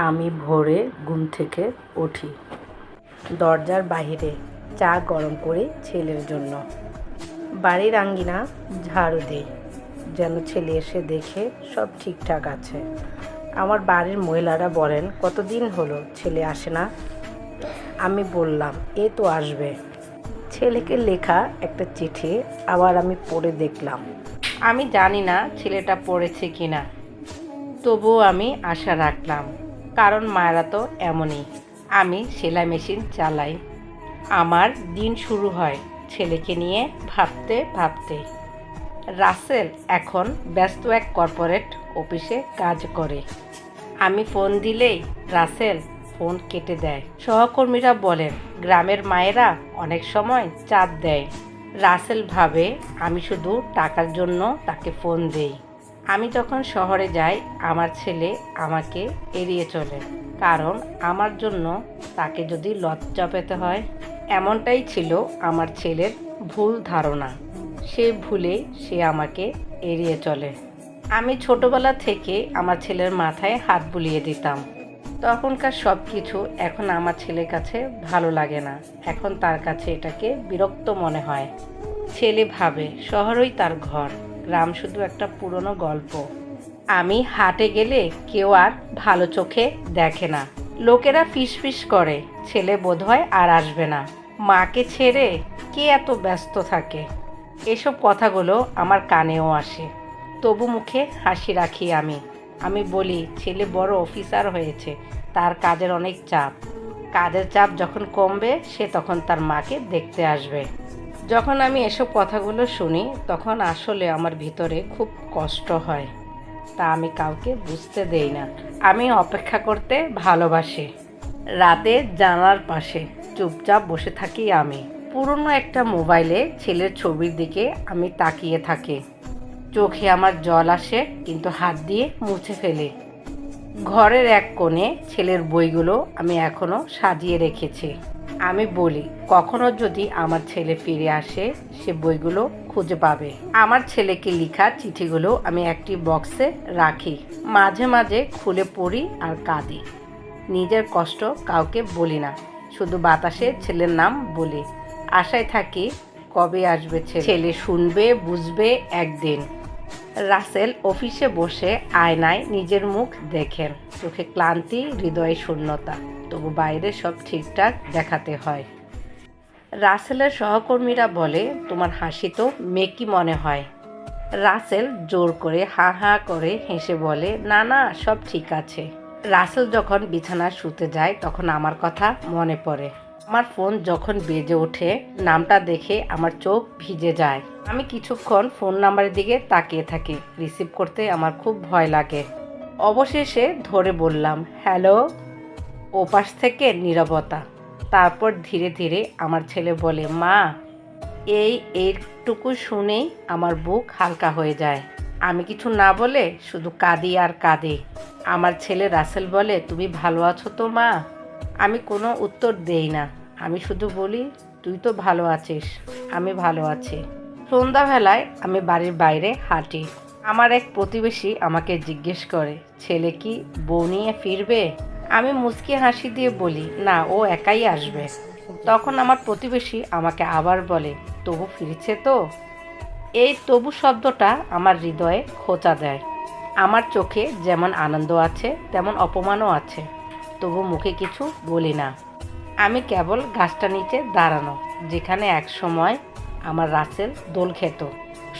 আমি ভোরে ঘুম থেকে উঠি, দরজার বাইরে চা গরম করে ছেলের জন্য, বাড়ির আঙ্গিনা ঝাড়ু দিই যেন ছেলে এসে দেখে সব ঠিকঠাক আছে। আমার বাড়ির মহিলারা বলেন, কতদিন হলো ছেলে আসে না? আমি বললাম, এ তো আসবে। ছেলেকে লেখা একটা চিঠি আবার আমি পড়ে দেখলাম। আমি জানি না ছেলেটা পড়েছে কিনা, তবুও আমি আশা রাখলাম, কারণ মায়েরা তো এমনই। আমি সেলাই মেশিন চালাই। আমার দিন শুরু হয় ছেলেকে নিয়ে ভাবতে ভাবতে। রাসেল এখন ব্যস্ত এক কর্পোরেট অফিসে কাজ করে। আমি ফোন দিলেই রাসেল ফোন কেটে দেয়। সহকর্মীরা বলেন, গ্রামের মায়েরা অনেক সময় চাপ দেয়। রাসেল ভাবে আমি শুধু টাকার জন্য তাকে ফোন দেই। আমি যখন শহরে যাই, আমার ছেলে আমাকে এড়িয়ে চলে, কারণ আমার জন্য তাকে যদি লজ্জা পেতে হয়। এমনটাই ছিল আমার ছেলের ভুল ধারণা। সে ভুলে সে আমাকে এড়িয়ে চলে। আমি ছোটবেলা থেকে আমার ছেলের মাথায় হাত বুলিয়ে দিতাম। তখনকার সব কিছু এখন আমার ছেলের কাছে ভালো লাগে না। এখন তার কাছে এটাকে বিরক্ত মনে হয়। ছেলে ভাবে শহরই তার ঘর, গ্রাম শুধু একটা পুরনো গল্প। আমি হাটে গেলে কেউ আর ভালো চোখে দেখে না। লোকেরা ফিসফিস করে, ছেলে বোধহয় আর আসবে না, মাকে ছেড়ে কে এত ব্যস্ত থাকে। এসব কথাগুলো আমার কানেও আসে, তবু মুখে হাসি রাখি আমি বলি, ছেলে বড় অফিসার হয়েছে, তার কাজের অনেক চাপ। কাজের চাপ যখন কমবে সে তখন তার মাকে দেখতে আসবে। যখন আমি এসব কথাগুলো শুনি তখন আসলে আমার ভিতরে খুব কষ্ট হয়, তা আমি কাউকে বুঝতে দেই না। আমি অপেক্ষা করতে ভালোবাসি। রাতে জানালার পাশে চুপচাপ বসে থাকি আমি। পুরনো একটা মোবাইলে ছেলের ছবির দিকে আমি তাকিয়ে থাকি। চোখে আমার জল আসে, কিন্তু হাত দিয়ে মুছে ফেলি। ঘরের এক কোণে ছেলের বইগুলো আমি এখনো সাজিয়ে রেখেছি। আমি বলি, কখনো যদি আমার ছেলে ফিরে আসে সে বইগুলো খুঁজে পাবে। আমার ছেলেকে লেখা চিঠিগুলো আমি একটি বক্সে রাখি। মাঝে মাঝে খুলে পড়ি আর কাঁদি। নিজের কষ্ট কাউকে বলি না, শুধু বাতাসে ছেলের নাম বলি। আশায় থাকি কবে আসবে ছেলে, শুনবে, বুঝবে একদিন। রাসেল অফিসে বসে আয়নায় নিজের মুখ দেখেন। চোখে ক্লান্তি, হৃদয়ে শূন্যতা, তবু বাইরে সব ঠিকঠাক দেখাতে হয়। রাসেলের সহকর্মীরা বলে, তোমার হাসি তো মেকি মনে হয়। রাসেল জোর করে হা হা করে হেসে বলে, না না, সব ঠিক আছে। রাসেল যখন বিছানায় শুতে যায় তখন আমার কথা মনে পড়ে। আমার ফোন যখন বেজে ওঠে, নামটা দেখে আমার চোখ ভিজে যায়। আমি কিছুক্ষণ ফোন নাম্বারের দিকে তাকিয়ে থাকি। রিসিভ করতে আমার খুব ভয় লাগে। অবশেষে ধরে বললাম, হ্যালো। ওপাশ থেকে নীরবতা। তারপর ধীরে ধীরে আমার ছেলে বলে, মা। এইটুকু শুনেই আমার বুক হালকা হয়ে যায়। আমি কিছু না বলে শুধু কাঁদি আর কাঁদি। আমার ছেলে রাসেল বলে, তুমি ভালো আছো তো মা? আমি কোনো উত্তর দেই না, আমি শুধু বলি, তুই তো ভালো আছিস, আমি ভালো আছি। সন্ধ্যাবেলায় আমি বাড়ির বাইরে হাঁটি। আমার এক প্রতিবেশী আমাকে জিজ্ঞেস করে, ছেলে কি বউ নিয়ে ফিরবে? আমি মুচকি হাসি দিয়ে বলি, না, ও একাই আসবে। তখন আমার প্রতিবেশী আমাকে আবার বলে, তবু ফিরছে তো? এই তবু শব্দটা আমার হৃদয়ে খোঁচা দেয়। আমার চোখে যেমন আনন্দ আছে তেমন অপমানও আছে, তবু মুখে কিছু বলি না। আমি কেবল গাছটা নিচে দাঁড়ানো, যেখানে এক সময় আমার রাসেল দোল খেত।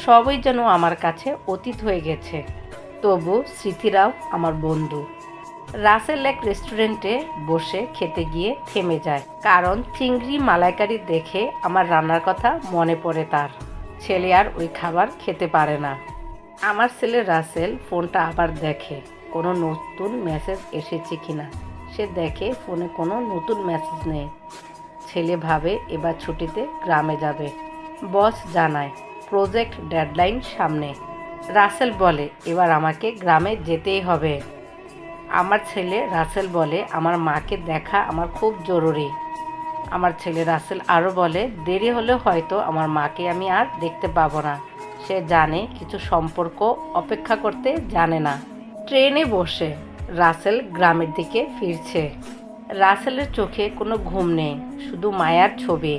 সবই যেন আমার কাছে অতীত হয়ে গেছে, তবু স্মৃতিরাও আমার বন্ধু। রাসেল এক রেস্টুরেন্টে বসে খেতে গিয়ে থেমে যায়, কারণ চিংড়ি মালাইকারি দেখে আমার রান্নার কথা মনে পড়ে তার। ছেলে আর ওই খাবার খেতে পারে না। আমার ছেলে রাসেল ফোনটা আবার দেখে, কোনো নতুন মেসেজ এসেছে কিনা। সে দেখে ফোনে কোনো নতুন মেসেজ নেই। ছেলে ভাবে এবার ছুটিতে গ্রামে যাবে। বস জানায় প্রজেক্ট ডেডলাইন সামনে। রাসেল বলে, এবার আমাকে গ্রামে যেতেই হবে। আমার ছেলে রাসেল বলে, আমার মাকে দেখা আমার খুব জরুরি। আমার ছেলে রাসেল আরও বলে, দেরি হলে হয়তো আমার মাকে আমি আর দেখতে পাবো না। সে জানে কিছু সম্পর্ক অপেক্ষা করতে জানে না। ট্রেনে বসে রাসেল গ্রামের দিকে ফিরছে। রাসেলের চোখে কোনো ঘুম নেই, শুধু মায়ার ছবি।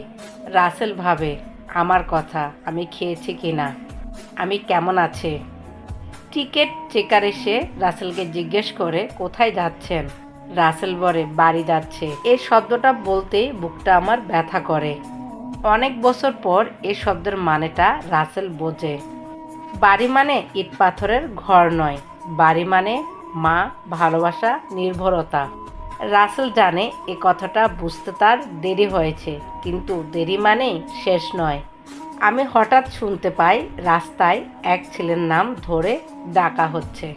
রাসেল ভাবে, আমার কথা, আমি খেয়েছি কিনা, আমি কেমন আছি। টিকিট চেকার এসে রাসেলকে জিজ্ঞেস করে কোথায় যাচ্ছেন। রাসেল বলে বাড়ি যাচ্ছে। এই শব্দটা বলতেই বুকটা আমার ব্যথা করে। অনেক বছর পর এই শব্দের মানেটা রাসেল বোঝে। বাড়ি মানে ইট পাথরের ঘর নয়, বাড়ি মানে মা, ভালোবাসা, নির্ভরতা। রাসেল জানে এ কথাটা বুঝতে তার দেরি হয়েছে, কিন্তু দেরি মানেই শেষ নয়। আমি হঠাৎ শুনতে পাই রাস্তায় এক ছেলের নাম ধরে ডাকা হচ্ছে।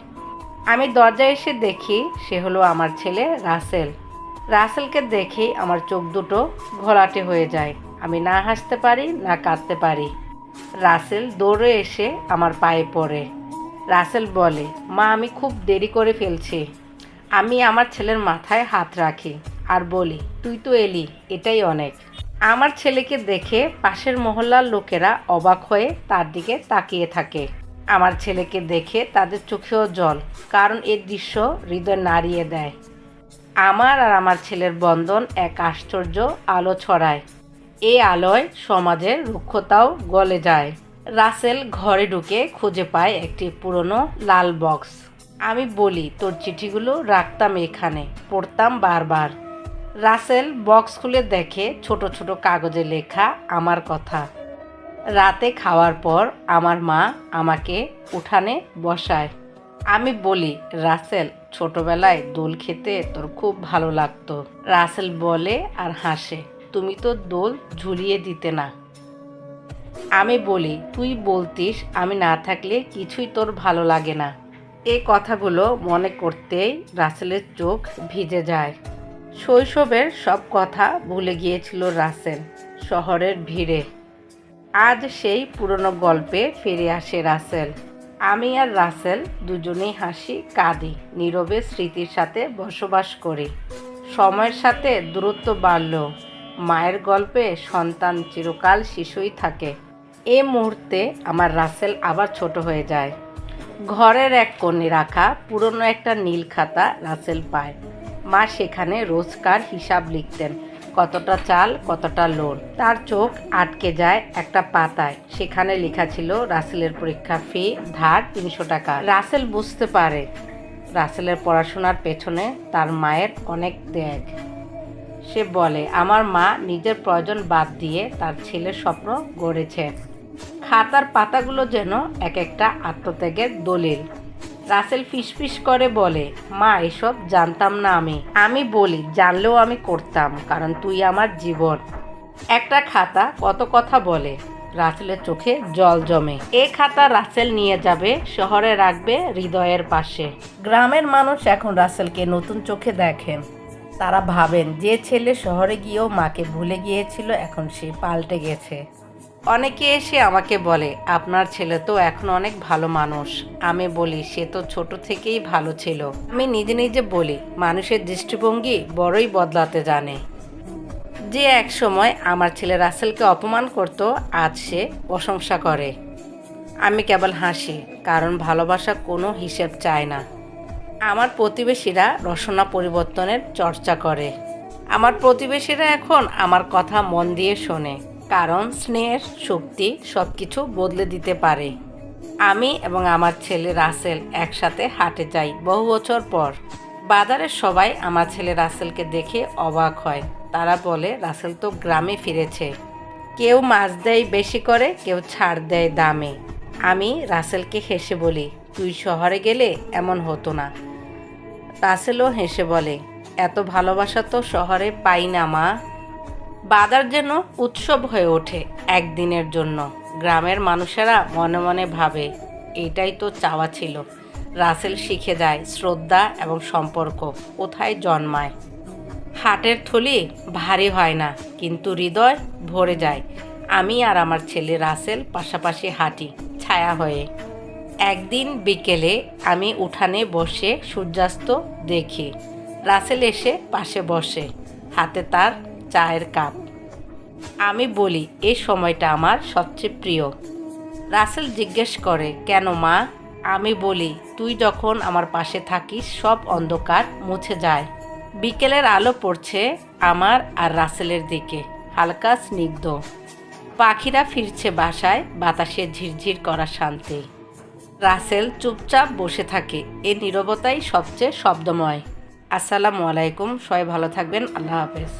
আমি দরজায় এসে দেখি সে হলো আমার ছেলে রাসেল। রাসেলকে দেখেই আমার চোখ দুটো ঘোলাটে হয়ে যায়। আমি না হাসতে পারি না কাঁদতে পারি। রাসেল দৌড়ে এসে আমার পায়ে পড়ে। রাসেল বলে, মা আমি খুব দেরি করে ফেলছি। আমি আমার ছেলের মাথায় হাত রাখি আর বলি, তুই তো এলি, এটাই অনেক। আমার ছেলেকে দেখে পাশের মহল্লার লোকেরা অবাক হয়ে তার দিকে তাকিয়ে থাকে। আমার ছেলেকে দেখে তাদের চোখেও জল, কারণ এর দৃশ্য হৃদয় নাড়িয়ে দেয়। আমার আর আমার ছেলের বন্ধন এক আশ্চর্য আলো ছড়ায়। এই আলোয় সমাজের রুক্ষতাও গলে যায়। রাসেল ঘরে ঢুকে খুঁজে পায় একটি পুরনো লাল বক্স। আমি বলি, তোর চিঠিগুলো রাখতাম এখানে, পড়তাম বারবার। রাসেল বক্স খুলে দেখে ছোট ছোট কাগজে লেখা আমার কথা। রাতে খাওয়ার পর আমার মা আমাকে উঠানে বসায়। আমি বলি, রাসেল ছোটবেলায় দোল খেতে তোর খুব ভালো লাগতো। রাসেল বলে আর হাসে, তুমি তো দোল ঝুলিয়ে দিতে না। আমি বলি, তুই বলতিস আমি না থাকলে কিছুই তোর ভালো লাগে না। এই কথাগুলো মনে করতেই রাসেলের চোখ ভিজে যায়। শৈশবের সব কথা ভুলে গিয়েছিল রাসেল শহরের ভিড়ে। আজ সেই পুরনো গল্পে ফিরে আসে রাসেল। আমি আর রাসেল দুজনেই হাসি কাঁদি, নীরবে স্মৃতির সাথে বসবাস করি। সময়ের সাথে দূরত্ব বাড়লেও মায়ের গল্পে সন্তান চিরকাল শিশুই থাকে। এই মুহূর্তে আমার রাসেল আবার ছোট হয়ে যায়। ঘরের এক কোণে রাখা পুরনো একটা নীল খাতা রাসেল পায়। মা সেখানে রোজকার হিসাব লিখতেন, কতটা চাল, কতটা লোন। তার চোখ আটকে যায় একটা পাতায়, সেখানে লেখা ছিল রাসেলের পরীক্ষা ফি ধার 300 টাকা। রাসেল বুঝতে পারে রাসেলের পড়াশোনার পেছনে তার মায়ের অনেক ত্যাগ। সে বলে, আমার মা নিজের প্রয়োজন বাদ দিয়ে তার ছেলের স্বপ্ন গড়েছে। খাতার পাতাগুলো যেন এক একটা আত্মত্যাগের দলিল। রাসেল ফিসফিস করে বলে, মা এসব জানতাম না আমি বলি, জানলেও আমি করতাম, কারণ তুই আমার জীবন। একটা খাতা কত কথা বলে। রাসেলের চোখে জল জমে। এই খাতা রাসেল নিয়ে যাবে, শহরে রাখবে হৃদয়ের পাশে। গ্রামের মানুষ এখন রাসেলকে নতুন চোখে দেখেন। তারা ভাবেন যে ছেলে শহরে গিয়েও মাকে ভুলে গিয়েছিল, এখন সে পাল্টে গেছে। অনেকে এসে আমাকে বলে, আপনার ছেলে তো এখন অনেক ভালো মানুষ। আমি বলি, সে তো ছোট থেকেই ভালো ছিল। আমি নিজে নিজে বলি, মানুষের দৃষ্টিভঙ্গি বড়ই বদলাতে জানে। যে এক সময় আমার ছেলে রাসেলকে অপমান করত, আজ সে প্রশংসা করে। আমি কেবল হাসি, কারণ ভালোবাসা কোনো হিসেব চায় না। আমার প্রতিবেশীরা রসনা পরিবর্তনের চর্চা করে। আমার প্রতিবেশীরা এখন আমার কথা মন দিয়ে শোনে, কারণ স্নেহের শক্তি সব কিছু বদলে দিতে পারে। আমি এবং আমার ছেলে রাসেল একসাথে হাঁটে যাই বহু বছর পর। বাজারের সবাই আমার ছেলে রাসেলকে দেখে অবাক হয়। তারা বলে, রাসেল তো গ্রামে ফিরেছে। কেউ মাছ দেয় বেশি করে, কেউ ছাড় দেয় দামে। আমি রাসেলকে হেসে বলি, তুই শহরে গেলে এমন হতো না। রাসেলও হেসে বলে, এত ভালোবাসা তো শহরে পাই না মা। বাজার যেন উৎসব হয়ে ওঠে একদিনের জন্য। গ্রামের মানুষেরা মনে মনে ভাবে, এটাই তো চাওয়া ছিল। রাসেল শিখে যায় শ্রদ্ধা এবং সম্পর্ক কোথায় জন্মায়। হাটের থলি ভারী হয় না, কিন্তু হৃদয় ভরে যায়। আমি আর আমার ছেলে রাসেল পাশাপাশি হাঁটি ছায়া হয়ে। একদিন বিকেলে আমি উঠানে বসে সূর্যাস্ত দেখি। রাসেল এসে পাশে বসে, হাতে তার চায়ের কাপ। আমি বলি, এই সময়টা আমার সবচেয়ে প্রিয়। রাসেল জিজ্ঞেস করে, কেন মা? আমি বলি, তুই যখন আমার পাশে থাকিস সব অন্ধকার মুছে যায়। বিকেলের আলো পড়ছে আমার আর রাসেলের দিকে, হালকা স্নিগ্ধ। পাখিরা ফিরছে বাসায়, বাতাসে ঝিরঝির করা শান্তি। রাসেল চুপচাপ বসে থাকে, এই নীরবতাই সবচেয়ে শব্দময়। আসসালামু আলাইকুম, সবাই ভালো থাকবেন, আল্লাহ হাফেজ।